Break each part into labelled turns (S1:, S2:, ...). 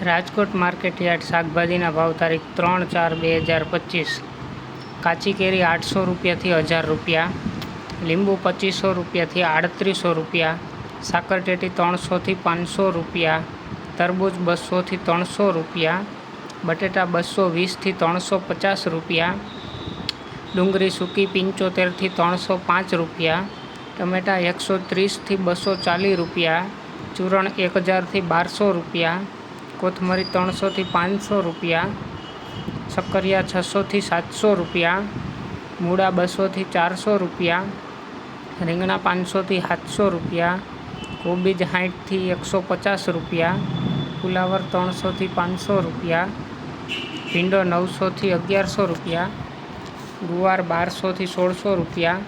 S1: Rajkot market yard શાકભાજીના ભાવ તારીખ 3/4/2025। કાચી કેરી 800 રૂપિયાથી 1000 રૂપિયા, લીંબુ 2500 રૂપિયાથી 3800 રૂપિયા, સાકરટેટી 300થી 500 રૂપિયા, તરબૂચ 200થી 300 રૂપિયા, બટેટા 220થી 350 રૂપિયા, ડુંગળી સૂકી 75થી 305 રૂપિયા, ટમેટા 130થી 240 રૂપિયા, ચૂરણ 1000થી 1200 રૂપિયા, કોથમરી 300થી 500 રૂપિયા, શક્કરિયા 600થી 700 રૂપિયા, મૂળા 200થી 400 રૂપિયા, રીંગણા 500થી 700 રૂપિયા, કોબીજ 60થી 150 રૂપિયા, ફુલાવર 300થી 500 રૂપિયા, ભીંડો 900થી 1100 રૂપિયા, ગુવાર 1200થી 1600 રૂપિયા,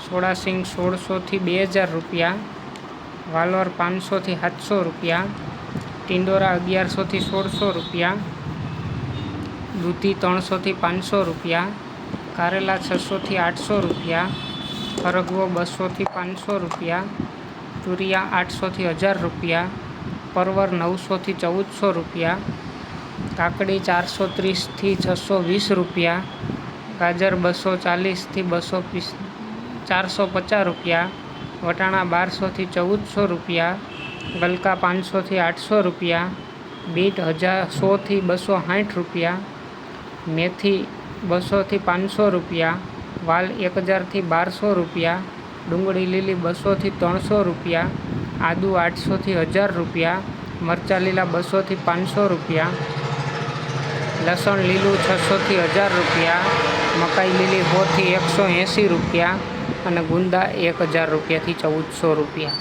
S1: સોળાસિંગ 1600થી 2000 રૂપિયા, વાલોર 500થી 700 રૂપિયા, ટિંડોરા 1100થી 1600 રૂપિયા, દૂધી 300થી 500 રૂપિયા, કારેલા 600થી 800 રૂપિયા, ખરગવો 200થી 500 રૂપિયા, તુરિયા 800થી 1000 રૂપિયા, પરવર 900થી 1400 રૂપિયા, કાકડી 430થી 620 રૂપિયા, ગાજર 240થી 450 રૂપિયા, વટાણા 1200થી 1400 રૂપિયા, ગલકા 500થી 800 રૂપિયા, બીટ 100થી 260 રૂપિયા, મેથી 200થી 500 રૂપિયા, વાલ 1000થી 1200 રૂપિયા, ડુંગળી લીલી 200થી 300 રૂપિયા, આદુ 800થી 1000 રૂપિયા, મરચાં લીલા 200થી 500 રૂપિયા, લસણ લીલું 600થી 1000 રૂપિયા, મકાઈ લીલી 100થી 180 રૂપિયા અને ગુંદા 1000 રૂપિયાથી 1400 રૂપિયા।